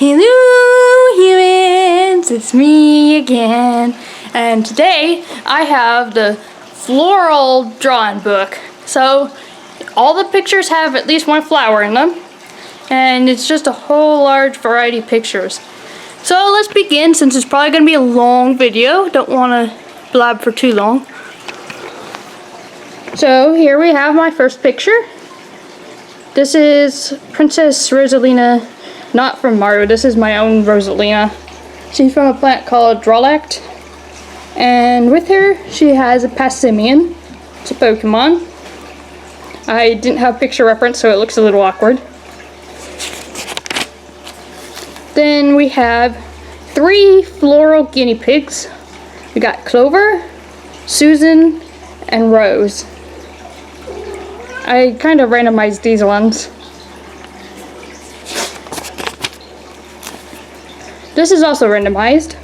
Hello humans, it's me again, and today I have the Floral drawing book. So all the pictures have at least one flower in them, and it's just a whole large variety of pictures. So let's begin, since it's probably going to be a long video. Don't want to blab for too long. So here we have my first picture. This is Princess Rosalina, not from Mario. This is my own Rosalina. She's from a planet called Drolect. And with her, she has a Passimian. It's a Pokemon. I didn't have picture reference, so it looks a little awkward. Then we have 3 floral guinea pigs. We got Clover, Susan, and Rose. I kind of randomized these ones. This is also randomized.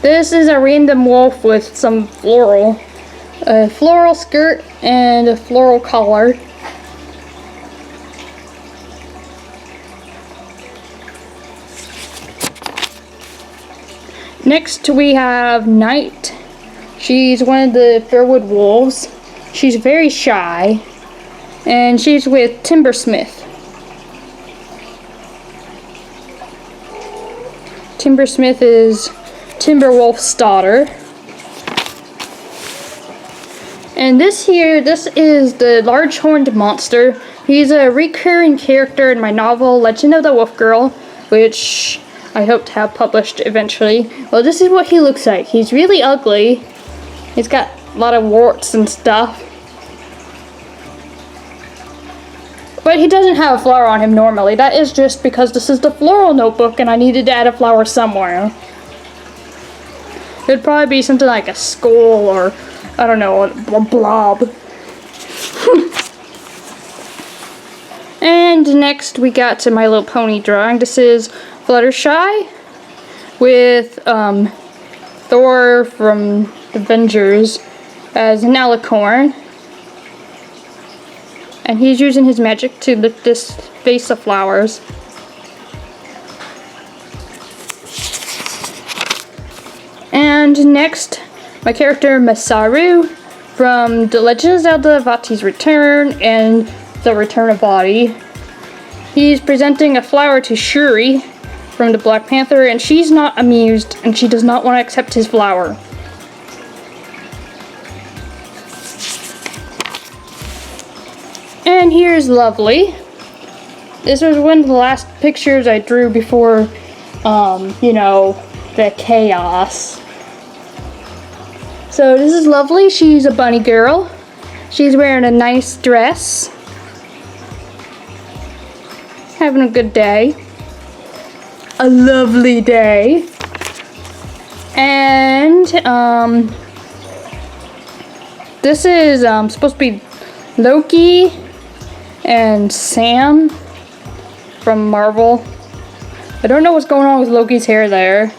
This is a random wolf with some floral. A floral skirt and a floral collar. Next we have Night. She's one of the Fairwood wolves. She's very shy. And she's with Timbersmith. Timbersmith is Timberwolf's daughter. And this is the large horned monster. He's a recurring character in my novel Legend of the Wolf Girl, which I hope to have published eventually. Well, this is what he looks like. He's really ugly. He's got a lot of warts and stuff. But he doesn't have a flower on him normally. That is just because this is the floral notebook and I needed to add a flower somewhere. It'd probably be something like a skull or, I don't know, a blob. And next we got to My Little Pony drawing. This is Fluttershy with Thor from Avengers as an alicorn. And he's using his magic to lift this vase of flowers. And next, my character Masaru from The Legend of Zelda Vati's Return and The Return of Vati. He's presenting a flower to Shuri from the Black Panther, and she's not amused and she does not want to accept his flower. And here's Lovely. This was one of the last pictures I drew before, you know, the chaos. So this is Lovely. She's a bunny girl. She's wearing a nice dress. Having a good day. A lovely day. And, this is, supposed to be Loki and Sam from Marvel. I don't know what's going on with Loki's hair there.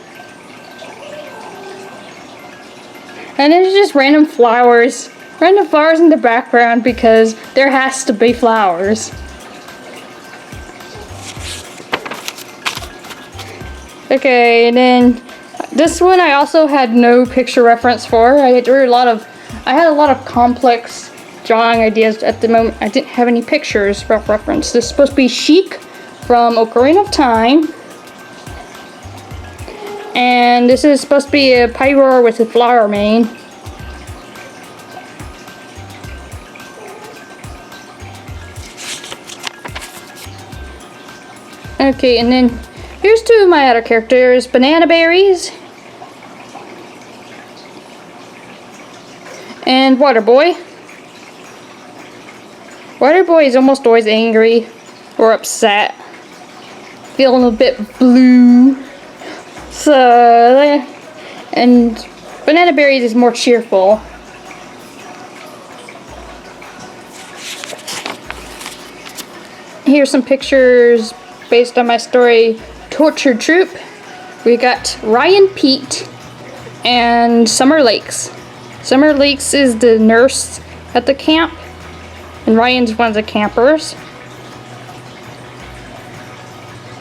And there's just random flowers. Random flowers in the background because there has to be flowers. Okay, and then this one I also had no picture reference for. I had a lot of complex drawing ideas at the moment. I didn't have any pictures for reference. This is supposed to be Chic from Ocarina of Time. And this is supposed to be a Pyroar with a flower mane. Okay, and then here's 2 of my other characters. Banana Berries and Water Boy. Water Boy is almost always angry or upset, feeling a bit blue. So, and Banana Berries is more cheerful. Here's some pictures based on my story, Torture Troop. We got Ryan Pete and Summer Lakes. Summer Lakes is the nurse at the camp. And Ryan's one of the campers.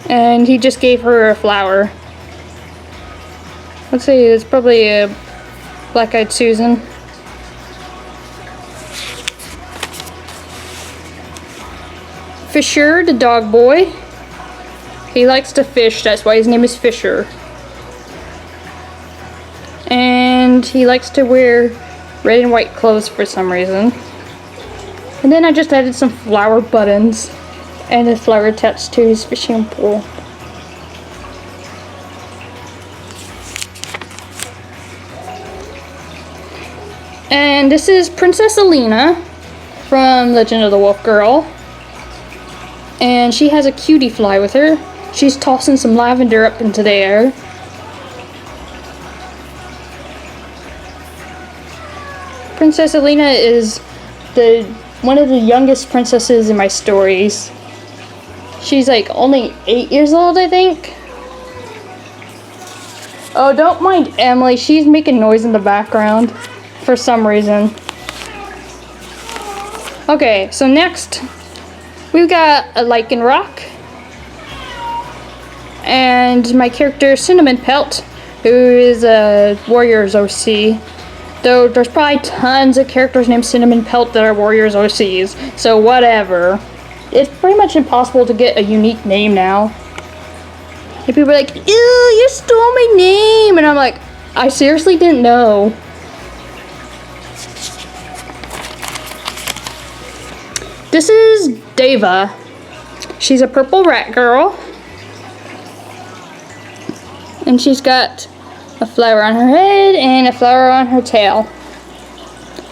And he just gave her a flower. Let's see, it's probably a black-eyed Susan. Fisher, the dog boy. He likes to fish, that's why his name is Fisher. And he likes to wear red and white clothes for some reason. And then I just added some flower buttons and a flower attached to his fishing pole. And this is Princess Alina from Legend of the Wolf Girl. And she has a cutie fly with her. She's tossing some lavender up into the air. Princess Alina is one of the youngest princesses in my stories. She's like only 8 years old, I think. Oh, don't mind Emily, she's making noise in the background for some reason. Okay, so next we've got a lichen rock and my character Cinnamon Pelt, who is a Warriors OC. Though there's probably tons of characters named Cinnamon Pelt that are Warriors OCs, so whatever. It's pretty much impossible to get a unique name now. And people are like, ew, you stole my name! And I'm like, I seriously didn't know. This is Deva. She's a purple rat girl. And she's got a flower on her head and a flower on her tail.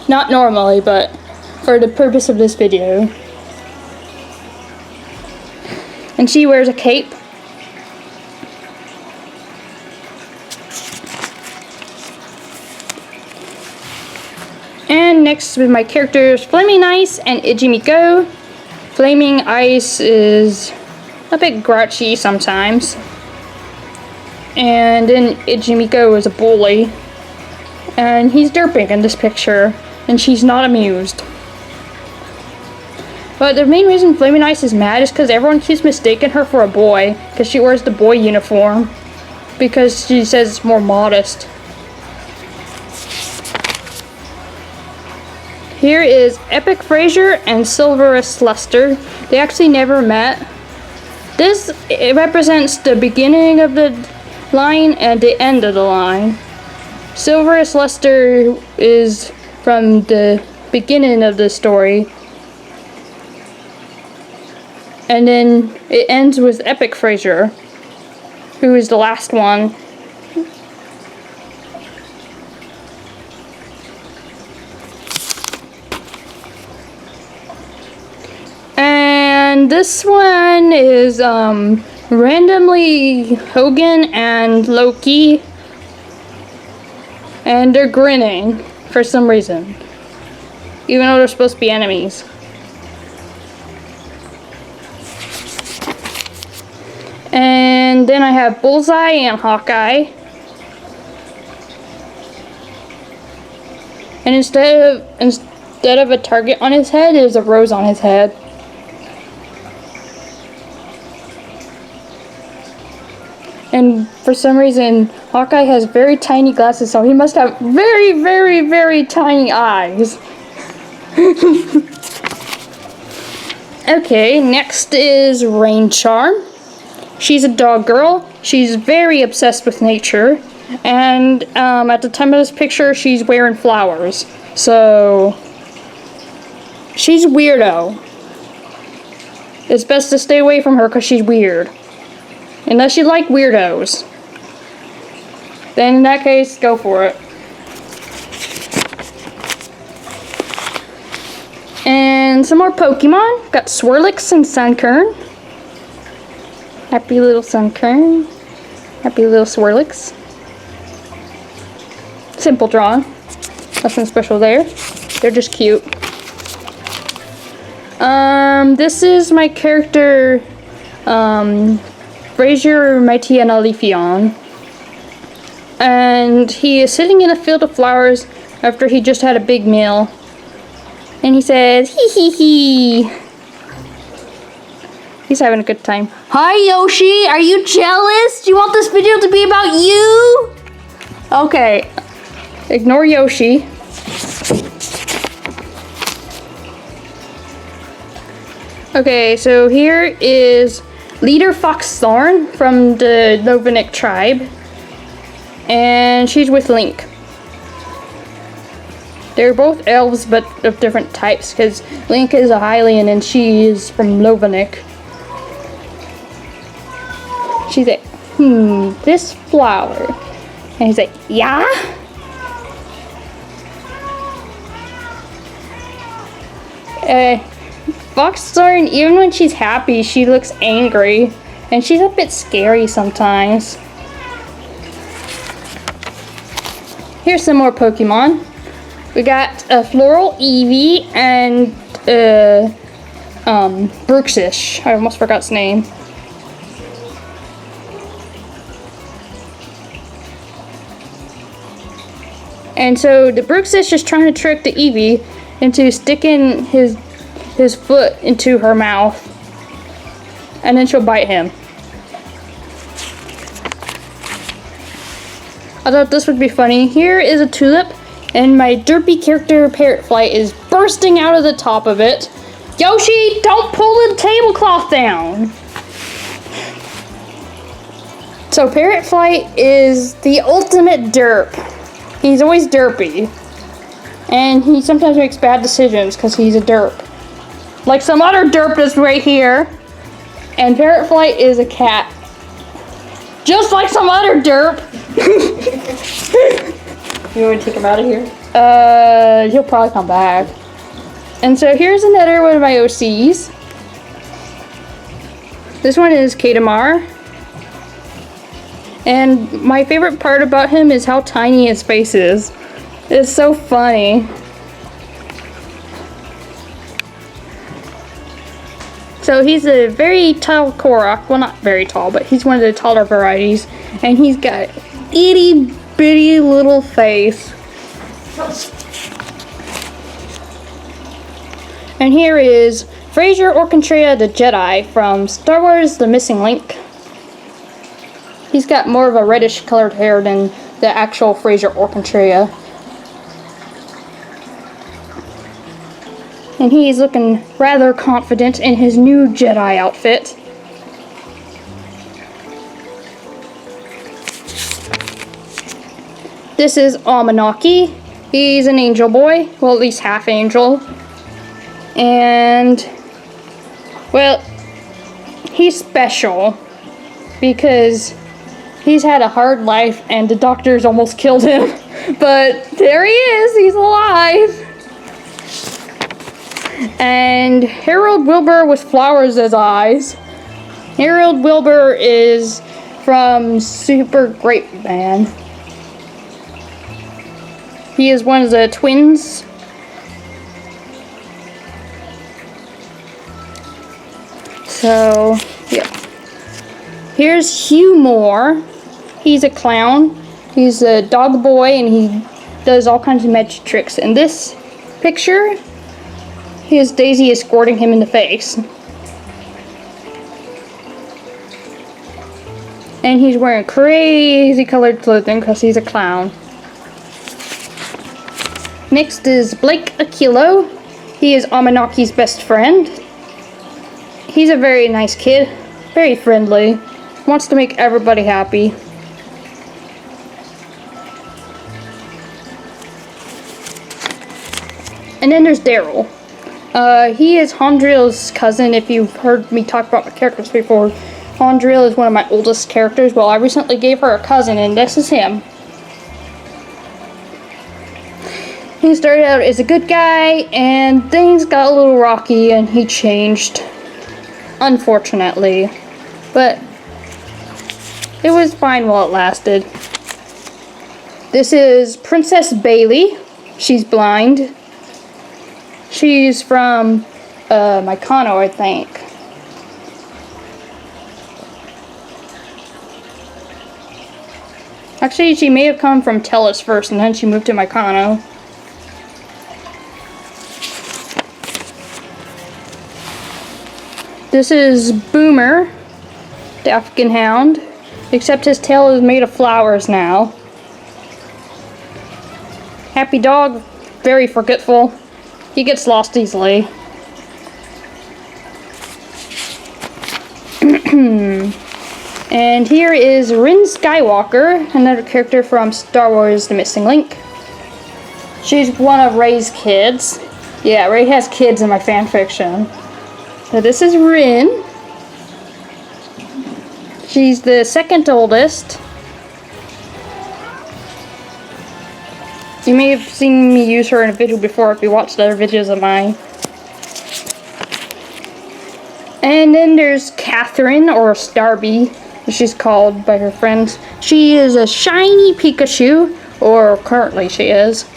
Not normally, but for the purpose of this video. And she wears a cape. And next with my characters Flaming Ice and Ijimiko. Flaming Ice is a bit grouchy sometimes. And then Ijimiko is a bully. And he's derping in this picture. And she's not amused. But the main reason Flaming Ice is mad is because everyone keeps mistaking her for a boy. Because she wears the boy uniform. Because she says it's more modest. Here is Epic Fraser and Silverus Lester. They actually never met. It represents the beginning of the line and the end of the line. Silverus Lester is from the beginning of the story. And then it ends with Epic Fraser, who is the last one. And this one is randomly Hogan and Loki. And they're grinning for some reason. Even though they're supposed to be enemies. And then I have Bullseye and Hawkeye. And instead of a target on his head, there's a rose on his head. And for some reason, Hawkeye has very tiny glasses, so he must have very, very, very tiny eyes. Okay, next is Rain Charm. She's a dog girl. She's very obsessed with nature. And at the time of this picture, she's wearing flowers. So, she's weirdo. It's best to stay away from her because she's weird. Unless you like weirdos. Then in that case, go for it. And some more Pokemon. Got Swirlix and Sunkern. Happy little Sunkern. Happy little Swirlix. Simple drawing. Nothing special there. They're just cute. This is my character, Fraser Mighty and Leafeon. And he is sitting in a field of flowers after he just had a big meal. And he says, hee hee hee. He's having a good time. Hi, Yoshi. Are you jealous? Do you want this video to be about you? Okay. Ignore Yoshi. Okay, so here is Leader Foxthorn from the Novinic tribe. And she's with Link. They're both elves, but of different types, because Link is a Hylian and she is from Novinic. She's like, this flower. And he's like, yeah? Foxthorn, even when she's happy, she looks angry. And she's a bit scary sometimes. Here's some more Pokemon. We got a Floral Eevee and Booksie. I almost forgot its name. And so the Booksie is trying to trick the Eevee into sticking his foot into her mouth. And then she'll bite him. I thought this would be funny. Here is a tulip, and my derpy character Parrotflight is bursting out of the top of it. Yoshi, don't pull the tablecloth down! So Parrotflight is the ultimate derp. He's always derpy. And he sometimes makes bad decisions because he's a derp. Like some other derp that's right here. And Parrotflight is a cat. Just like some other derp. You want to take him out of here? He'll probably come back. And so here's another one of my OCs. This one is Katamar. And my favorite part about him is how tiny his face is. It's so funny. So he's a very tall Korok. Well, not very tall, but he's one of the taller varieties. And he's got itty bitty little face. And here is Fraser Orchentrea the Jedi from Star Wars The Missing Link. He's got more of a reddish colored hair than the actual Fraser Orchentrea. And he's looking rather confident in his new Jedi outfit. This is Amanaki. He's an angel boy. Well, at least half angel. And, well, he's special because he's had a hard life and the doctors almost killed him. But there he is. He's alive. And Harold Wilbur with flowers as eyes. Harold Wilbur is from Super Grape Man. He is one of the twins. So, yeah. Here's Hugh Moore. He's a clown. He's a dog boy and he does all kinds of magic tricks. In this picture, here's Daisy escorting him in the face. And he's wearing crazy colored clothing because he's a clown. Next is Blake Aquilo. He is Amanaki's best friend. He's a very nice kid, very friendly, wants to make everybody happy. And then there's Daryl. He is Hondril's cousin. If you've heard me talk about my characters before, Hondril is one of my oldest characters. Well, I recently gave her a cousin, and this is him. He started out as a good guy, and things got a little rocky, and he changed. Unfortunately. But it was fine while it lasted. This is Princess Bailey. She's blind. She's from Mycano, I think. Actually, she may have come from Tellus first, and then she moved to Mycano. This is Boomer, the African hound, except his tail is made of flowers now. Happy dog, very forgetful. He gets lost easily. And here is Rin Skywalker, another character from Star Wars The Missing Link. She's one of Rey's kids. Yeah, Rey has kids in my fanfiction. So this is Rin. She's the second oldest. You may have seen me use her in a video before if you watched other videos of mine. And then there's Catherine, or Starby, as she's called by her friends. She is a shiny Pikachu, or currently she is.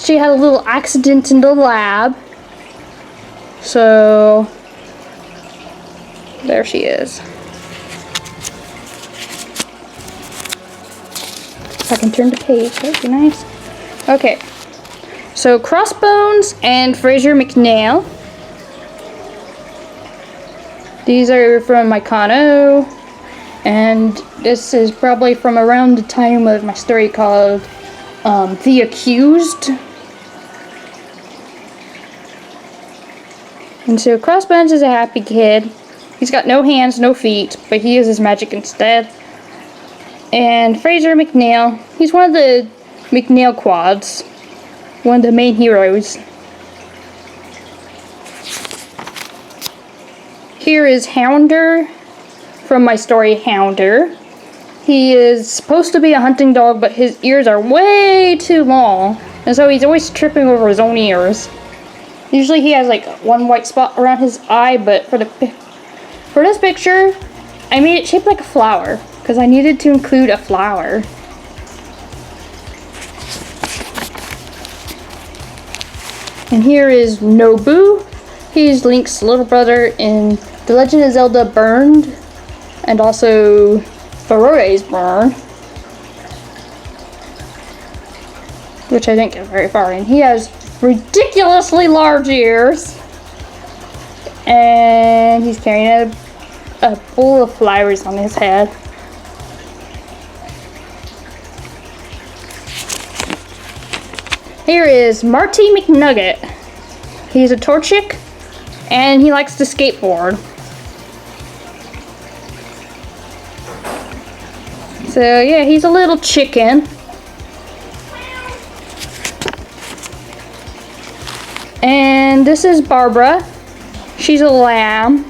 She had a little accident in the lab. So, there she is. If I can turn the page, that would be nice. Okay, so Crossbones and Fraser McNeil. These are from Mycano, and this is probably from around the time of my story called The Accused. And so Crossbones is a happy kid. He's got no hands, no feet, but he uses magic instead. And Fraser McNeil, he's one of the McNeil quads, one of the main heroes. Here is Hounder from my story Hounder. He is supposed to be a hunting dog, but his ears are way too long, and so he's always tripping over his own ears. Usually he has like one white spot around his eye, but for this picture, I made it shaped like a flower, because I needed to include a flower. And here is Nobu. He's Link's little brother in The Legend of Zelda Burned, and also Farore's Burn, which I didn't get very far in. He has ridiculously large ears, and he's carrying a bowl of flowers on his head. Here is Marty McNugget. He's a Torchic, and he likes to skateboard. So yeah, he's a little chicken. And this is Barbara. She's a lamb.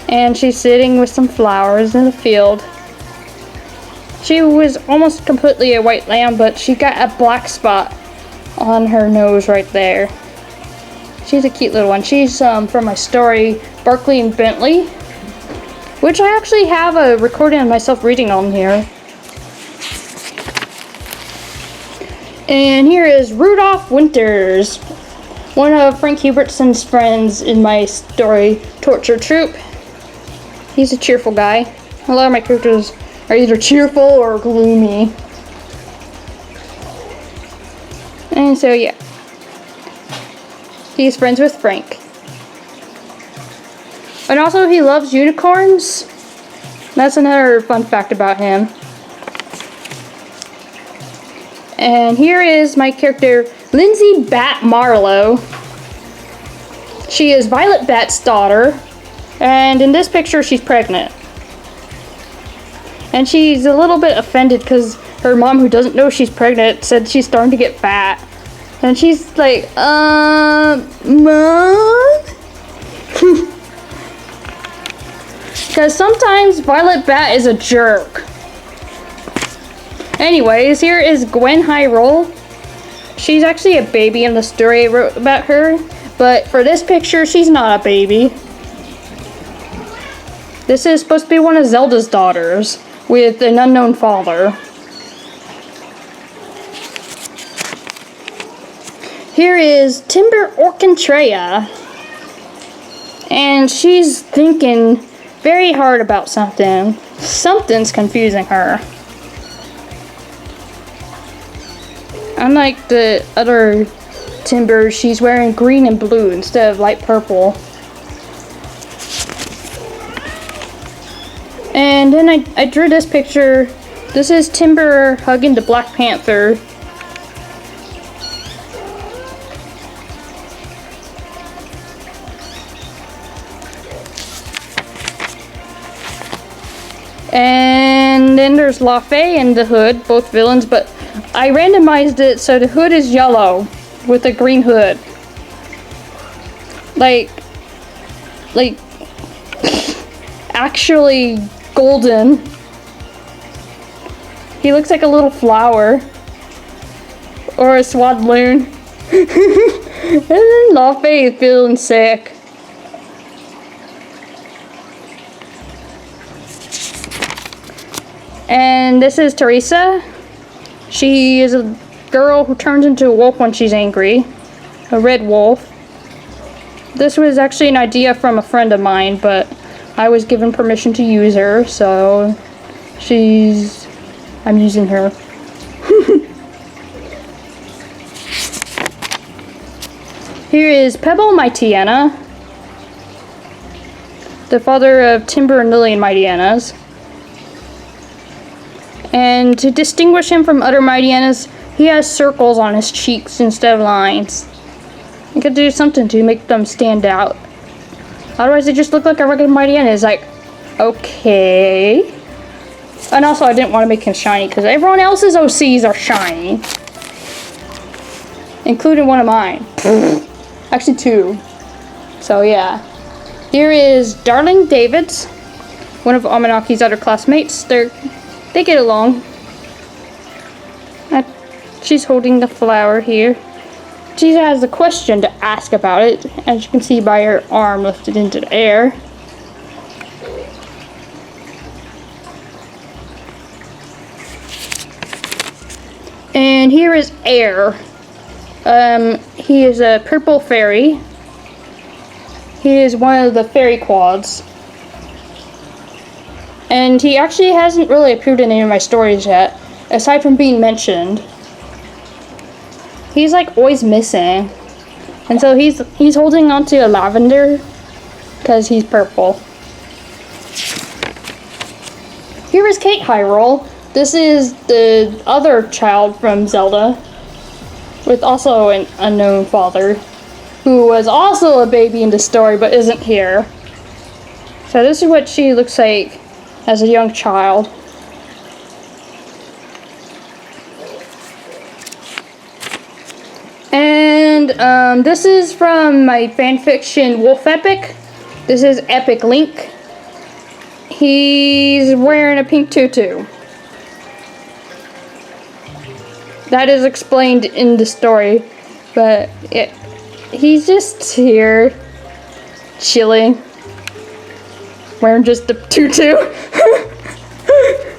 And she's sitting with some flowers in the field. She was almost completely a white lamb, but she got a black spot on her nose right there. She's a cute little one. She's from my story, Barkley and Bentley, which I actually have a recording of myself reading on here. And here is Rudolph Winters, one of Frank Hubertson's friends in my story, Torture Troop. He's a cheerful guy. A lot of my characters are either cheerful or gloomy. And so yeah, he's friends with Frank. And also he loves unicorns. That's another fun fact about him. And here is my character, Lindsay Bat Marlowe. She is Violet Bat's daughter, and in this picture she's pregnant. And she's a little bit offended because her mom, who doesn't know she's pregnant, said she's starting to get fat. And she's like, Mom? Because sometimes Violet Bat is a jerk. Anyways, here is Gwen Hyrule. She's actually a baby in the story I wrote about her, but for this picture, she's not a baby. This is supposed to be one of Zelda's daughters with an unknown father. Here is Timber Orchentrea, and she's thinking very hard about something. Something's confusing her. Unlike the other Timber, she's wearing green and blue instead of light purple. And then I drew this picture. This is Timber hugging the Black Panther. And then there's LaFay and the Hood, both villains, but I randomized it so the Hood is yellow with a green hood. Like actually golden. He looks like a little flower. Or a swadloon. And then LaFay is feeling sick. And this is Teresa. She is a girl who turns into a wolf when she's angry. A red wolf. This was actually an idea from a friend of mine, but I was given permission to use her, so I'm using her. Here is Pebble Mightyana, the father of Timber and Lily and Mightyana's. And to distinguish him from other Mightyana's, he has circles on his cheeks instead of lines. You could do something to make them stand out. Otherwise, they just look like a regular Mightyana. It's like, okay. And also, I didn't want to make him shiny because everyone else's OCs are shiny, including one of mine. Actually, two. So yeah. Here is Darling Davids, one of Amanaki's other classmates. They get along. She's holding the flower here. She has a question to ask about it, as you can see by her arm lifted into the air. And here is Air. He is a purple fairy. He is one of the fairy quads. And he actually hasn't really appeared in any of my stories yet, aside from being mentioned. He's like always missing. And so he's holding onto a lavender because he's purple. Here is Kate Hyrule. This is the other child from Zelda, with also an unknown father, who was also a baby in the story but isn't here. So this is what she looks like as a young child. And this is from my fanfiction Wolf Epic. This is Epic Link. He's wearing a pink tutu. That is explained in the story, but he's just here, chilling, wearing just the tutu.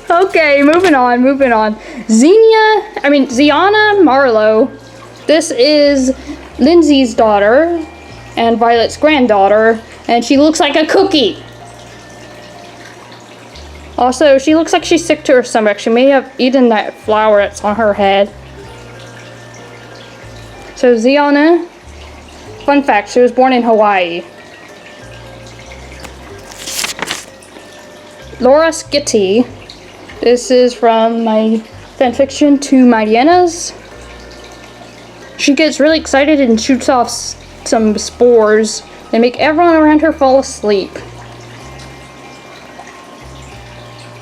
Okay, moving on. Ziana Marlowe. This is Lindsay's daughter and Violet's granddaughter, and she looks like a cookie. Also, she looks like she's sick to her stomach. She may have eaten that flower that's on her head. So Ziana, fun fact, she was born in Hawaii. Laura Skitty. This is from my fanfiction Two Mightyana's. She gets really excited and shoots off some spores that make everyone around her fall asleep.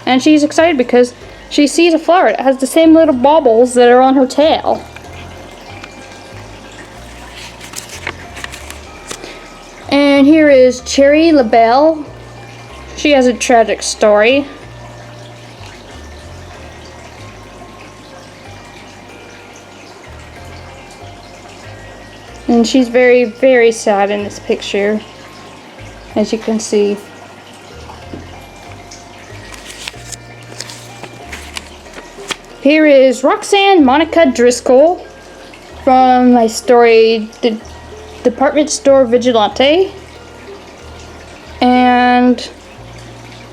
And she's excited because she sees a flower that has the same little baubles that are on her tail. And here is Cherry LaBelle. She has a tragic story. And she's very, very sad in this picture, as you can see. Here is Roxanne Monica Driscoll from my story, The Department Store Vigilante. And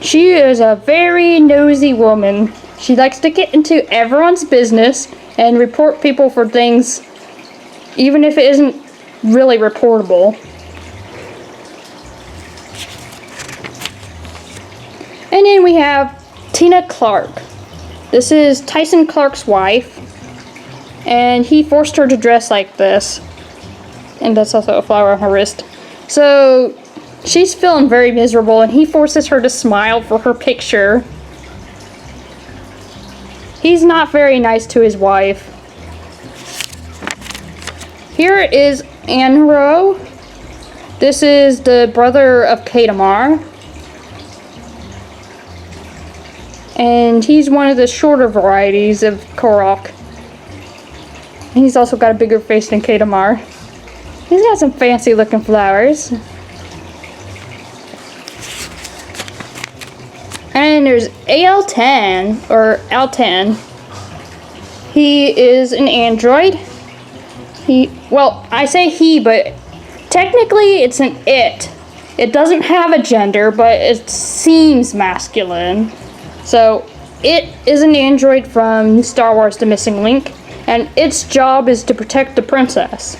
she is a very nosy woman. She likes to get into everyone's business and report people for things, even if it isn't really reportable. And then we have Tina Clark. This is Tyson Clark's wife. And he forced her to dress like this. And that's also a flower on her wrist. So she's feeling very miserable, and he forces her to smile for her picture. He's not very nice to his wife. Here is Anro. This is the brother of Kadamar. And he's one of the shorter varieties of Korok. He's also got a bigger face than Kadamar. He's got some fancy looking flowers. And there's AL10, or Al10. He is an android. Well, I say he, but technically it's an it. It doesn't have a gender, but it seems masculine. So, it is an android from Star Wars The Missing Link, and its job is to protect the princess.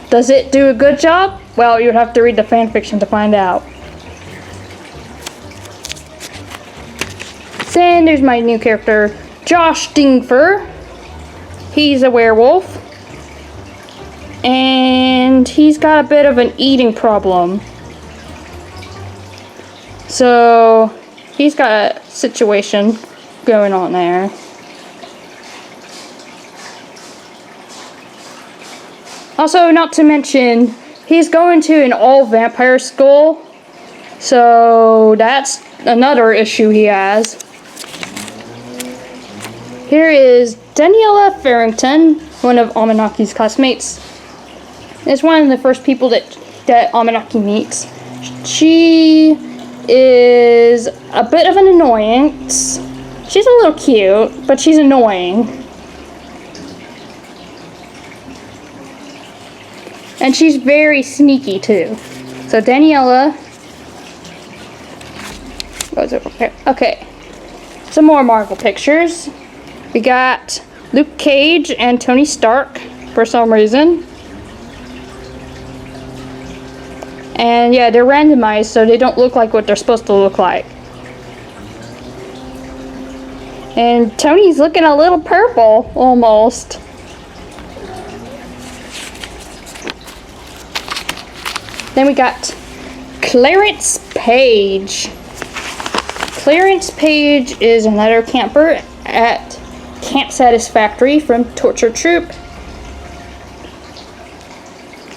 Does it do a good job? Well, you would have to read the fanfiction to find out. Then there's my new character, Josh Dingfur. He's a werewolf. And he's got a bit of an eating problem. So, he's got a situation going on there. Also, not to mention, he's going to an all-vampire school. So, that's another issue he has. Here is Daniela Farrington, one of Amanaki's classmates. It's one of the first people that Amanaki meets. She is a bit of an annoyance. She's a little cute, but she's annoying. And she's very sneaky too. So Daniela goes over here. Okay. Some more Marvel pictures. We got Luke Cage and Tony Stark for some reason. And yeah, they're randomized, so they don't look like what they're supposed to look like. And Tony's looking a little purple, almost. Then we got Clarence Page. Clarence Page is another camper at Camp Satisfactory from Torture Troop.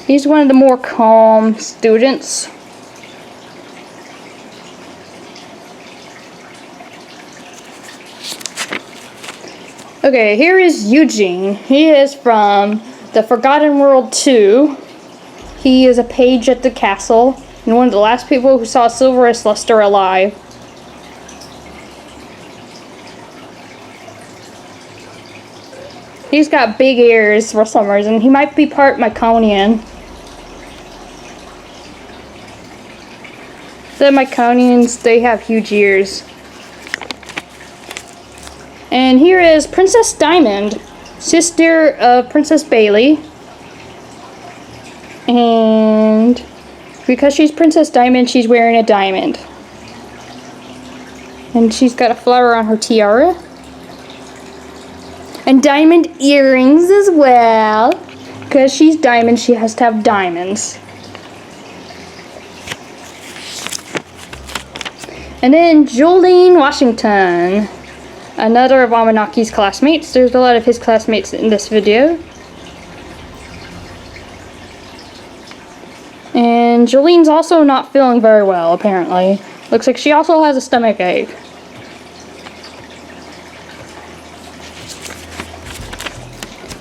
He's one of the more calm students. Okay, here is Eugene. He is from the Forgotten World 2. He is a page at the castle and one of the last people who saw Silverus Luster alive. He's got big ears for some reason. He might be part Myconian. The Myconians, they have huge ears. And here is Princess Diamond, sister of Princess Bailey. And because she's Princess Diamond, she's wearing a diamond. And she's got a flower on her tiara. And diamond earrings as well. Because she's diamond, she has to have diamonds. And then Jolene Washington, another of Amanaki's classmates. There's a lot of his classmates in this video. And Jolene's also not feeling very well, apparently. Looks like she also has a stomach ache.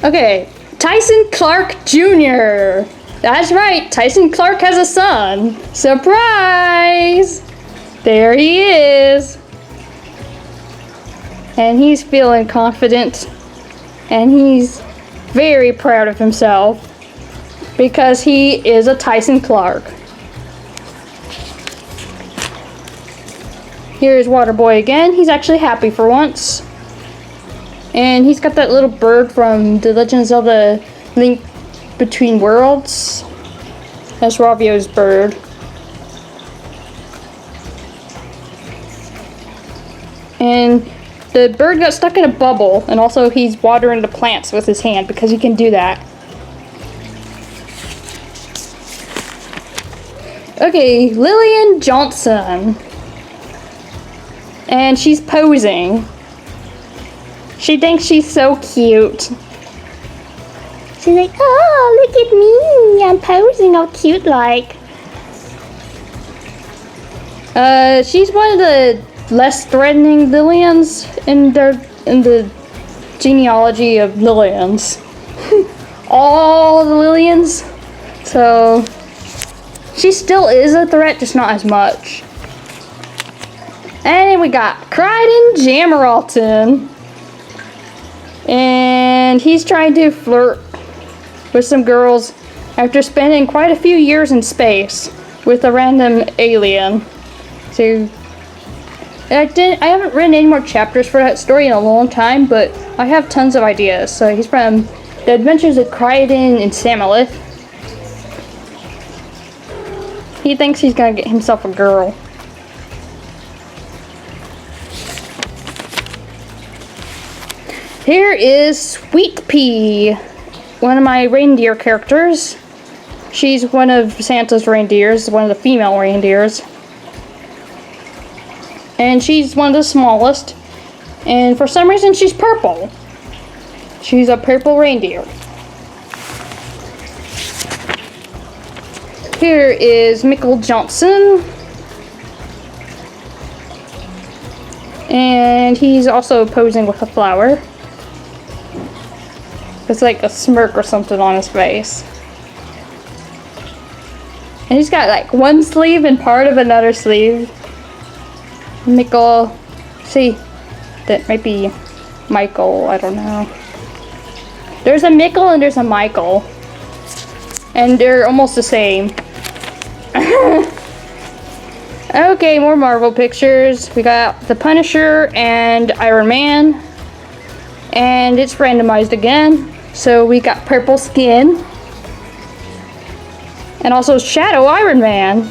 Okay, Tyson Clark Jr. That's right, Tyson Clark has a son. Surprise! There he is. And he's feeling confident. And he's very proud of himself. Because he is a Tyson Clark. Here's Waterboy again. He's actually happy for once. And he's got that little bird from The Legend of Zelda Link Between Worlds. That's Ravio's bird. And the bird got stuck in a bubble, and also he's watering the plants with his hand because he can do that. Okay, Lillian Johnson. And she's posing. She thinks she's so cute. She's like, oh, look at me. I'm posing all cute like. She's one of the less threatening Lillians in the genealogy of Lillians. All the Lillians. So she still is a threat, just not as much. And then we got Crichton Jameralton. And he's trying to flirt with some girls after spending quite a few years in space with a random alien. So I haven't written any more chapters for that story in a long time, but I have tons of ideas. So he's from The Adventures of Crichton and Samalith. He thinks he's gonna get himself a girl. Here is Sweet Pea, one of my reindeer characters. She's one of Santa's reindeers, one of the female reindeers. And she's one of the smallest. And for some reason she's purple. She's a purple reindeer. Here is Michael Johnson. And he's also posing with a flower. It's like a smirk or something on his face. And he's got like one sleeve and part of another sleeve. Michael, see, that might be Michael, I don't know. There's a Michael and there's a Michael. And they're almost the same. Okay, more Marvel pictures. We got the Punisher and Iron Man. And it's randomized again. So we got purple skin. And also Shadow Iron Man.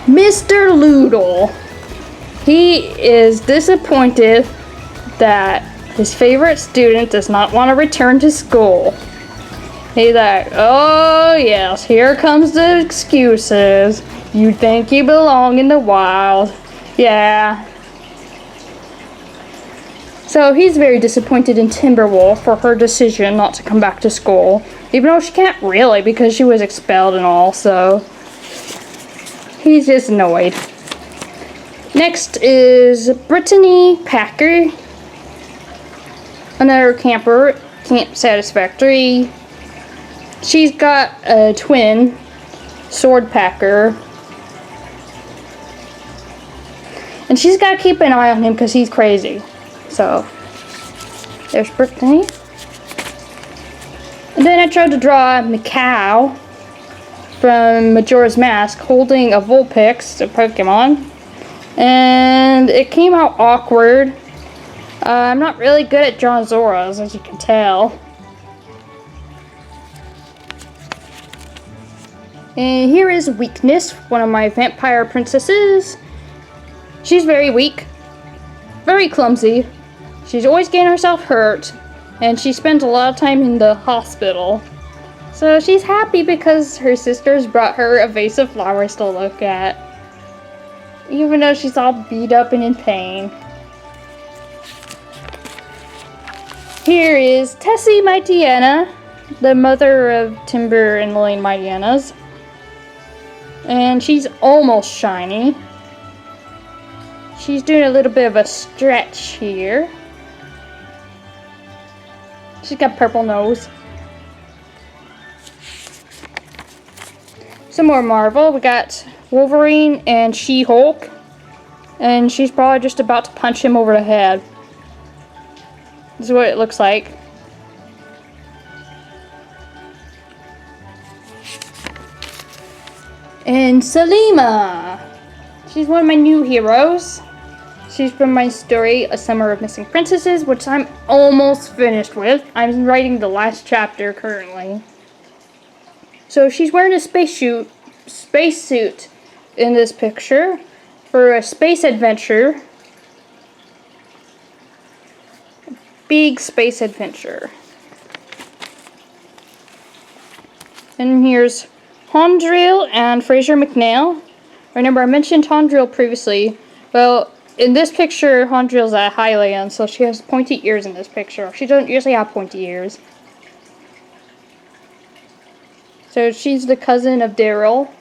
Mr. Loodle. He is disappointed that his favorite student does not want to return to school. He's like, oh yes, here comes the excuses. You think you belong in the wild. Yeah. So he's very disappointed in Timberwolf for her decision not to come back to school. Even though she can't really because she was expelled and all, so he's just annoyed. Next is Brittany Packer. Another camper, Camp Satisfactory. She's got a twin, Sword Packer. And she's got to keep an eye on him because he's crazy. So, there's Brittany. And then I tried to draw Mikau from Majora's Mask holding a Vulpix, a Pokemon. And it came out awkward. I'm not really good at drawing Zoras, as you can tell. And here is Weakness, one of my vampire princesses. She's very weak, very clumsy. She's always getting herself hurt, and she spends a lot of time in the hospital. So she's happy because her sisters brought her a vase of flowers to look at, even though she's all beat up and in pain. Here is Tessie Mightyena, the mother of Timber and Lillian Mightyenas. And she's almost shiny. She's doing a little bit of a stretch here. She's got purple nose. Some more Marvel. We got Wolverine and She-Hulk. And she's probably just about to punch him over the head. This is what it looks like. And Salima. She's one of my new heroes. She's from my story, A Summer of Missing Princesses, which I'm almost finished with. I'm writing the last chapter currently. So she's wearing a spacesuit spacesuit in this picture for a space adventure. Big space adventure. And here's Hondrill and Fraser McNeil. Remember, I mentioned Hondrill previously. Well, in this picture, Hondrill's at Highland, so she has pointy ears in this picture. She doesn't usually have pointy ears. So she's the cousin of Daryl.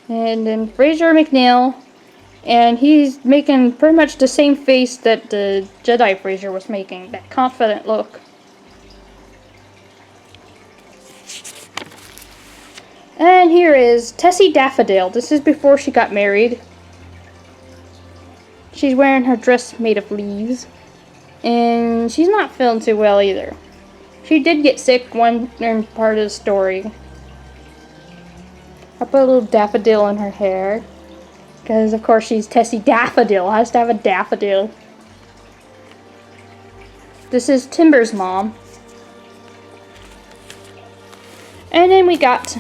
And then Fraser McNeil, and he's making pretty much the same face that the Jedi Fraser was making, that confident look. And here is Tessie Daffodil. This is before she got married. She's wearing her dress made of leaves. And she's not feeling too well either. She did get sick one part of the story. I put a little daffodil in her hair. Because, of course, she's Tessie Daffodil. Has to have a daffodil. This is Timber's mom. And then we got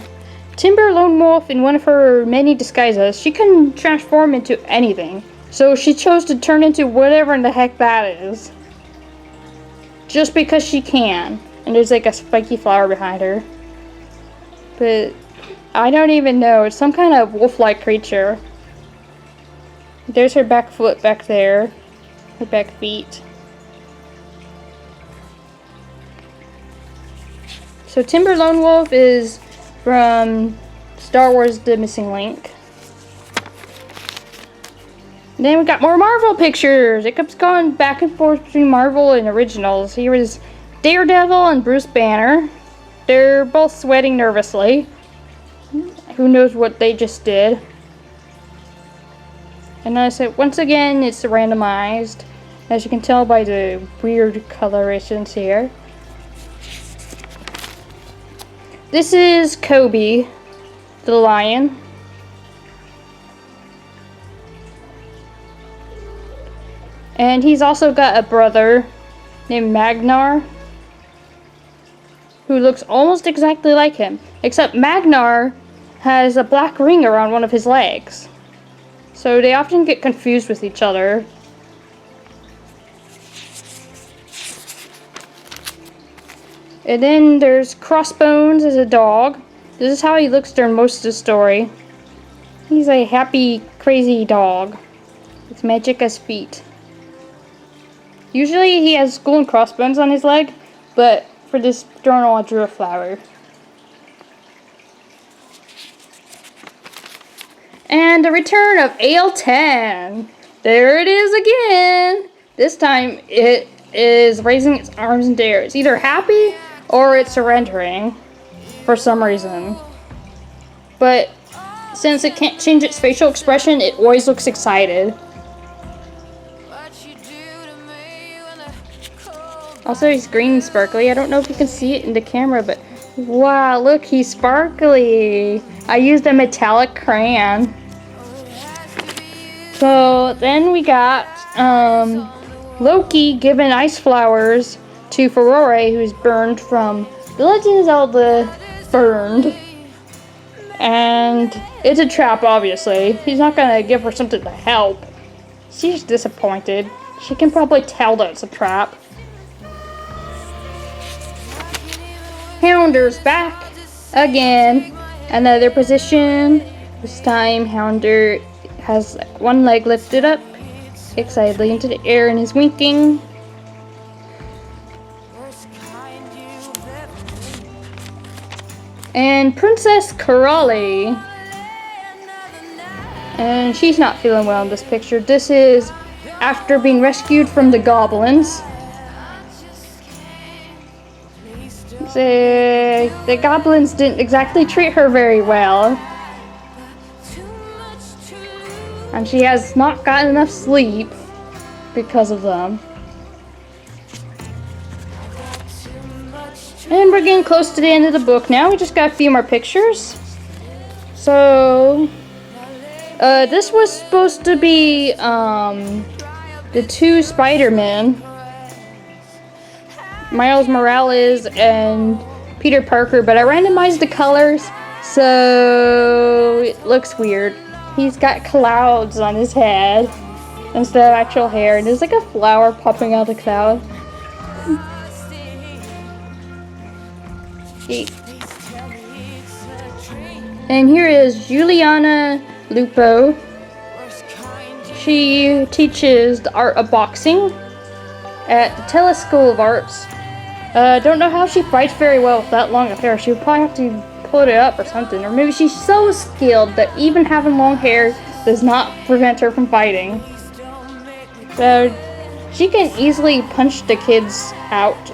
Timber Lone Wolf in one of her many disguises. She can transform into anything. So she chose to turn into whatever in the heck that is. Just because she can. And there's like a spiky flower behind her. But I don't even know. It's some kind of wolf-like creature. There's her back foot back there. Her back feet. So Timber Lone Wolf is from Star Wars The Missing Link. And then we got more Marvel pictures. It keeps going back and forth between Marvel and originals. Here is Daredevil and Bruce Banner. They're both sweating nervously. Who knows what they just did. And I said, once again, it's randomized. As you can tell by the weird colorations here. This is Kobe, the lion. And he's also got a brother named Magnar, who looks almost exactly like him, except Magnar has a black ring around one of his legs. So they often get confused with each other. And then there's Crossbones as a dog. This is how he looks during most of the story. He's a happy, crazy dog with magic as feet. Usually he has skull and crossbones on his leg, but for this journal I drew a flower. And the return of AL10. There it is again. This time it is raising its arms in the air. It's either happy or it's surrendering for some reason. But since it can't change its facial expression, it always looks excited. Also, he's green and sparkly. I don't know if you can see it in the camera, but wow, look, he's sparkly. I used a metallic crayon. So then we got Loki giving ice flowers to Floral, who's burned from The Legend of Zelda Burned. And it's a trap, obviously. He's not gonna give her something to help. She's disappointed. She can probably tell that it's a trap. Hounder's back again. Another position. This time Hounder has one leg lifted up excitedly into the air and is winking. And Princess Corelli. And she's not feeling well in this picture. This is after being rescued from the goblins. The goblins didn't exactly treat her very well. And she has not gotten enough sleep because of them. And we're getting close to the end of the book now. We just got a few more pictures. So, this was supposed to be the two Spider-Men. Miles Morales and Peter Parker, but I randomized the colors so it looks weird. He's got clouds on his head instead of actual hair, and there's like a flower popping out of the cloud. Okay. And here is Juliana Lupo. She teaches the art of boxing at the Tele School of Arts. Don't know how she fights very well with that long of hair. She would probably have to put it up or something. Or maybe she's so skilled that even having long hair does not prevent her from fighting. So she can easily punch the kids out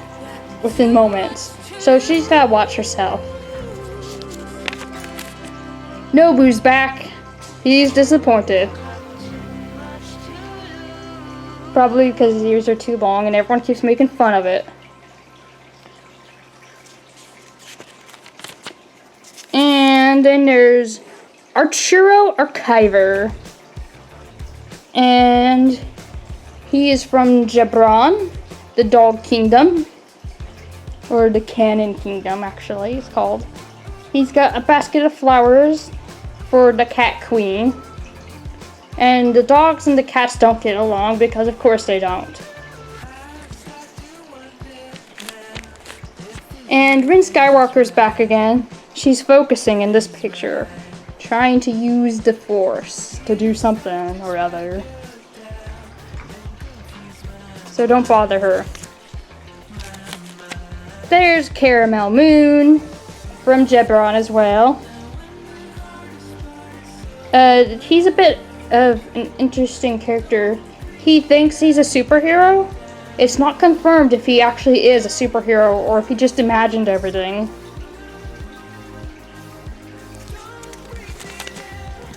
within moments. So she's gotta watch herself. Nobu's back. He's disappointed. Probably because his ears are too long and everyone keeps making fun of it. And then there's Arturo Archiver. And he is from Jabron, the Dog Kingdom. Or the Cannon Kingdom, actually, it's called. He's got a basket of flowers for the Cat Queen. And the dogs and the cats don't get along because of course they don't. And Rin Skywalker's back again. She's focusing in this picture, trying to use the Force to do something or other. So don't bother her. There's Caramel Moon from Jebron as well. He's a bit of an interesting character. He thinks he's a superhero. It's not confirmed if he actually is a superhero or if he just imagined everything.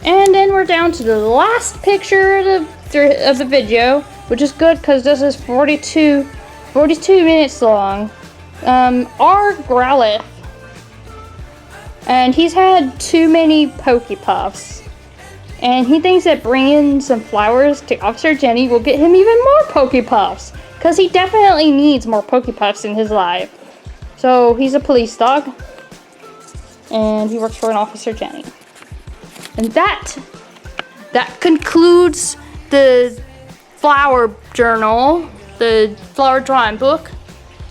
And then we're down to the last picture of the video, which is good because this is 42 minutes long. R. Growlithe. And he's had too many Pokepuffs. And he thinks that bringing some flowers to Officer Jenny will get him even more Pokepuffs. Because he definitely needs more Pokepuffs in his life. So he's a police dog. And he works for an Officer Jenny. And that concludes the flower journal, the flower drawing book.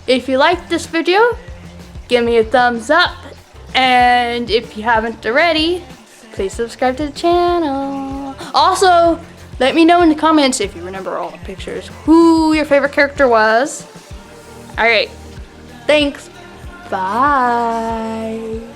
If you liked this video, give me a thumbs up. And if you haven't already, please subscribe to the channel. Also, let me know in the comments if you remember all the pictures, who your favorite character was. Alright, thanks. Bye.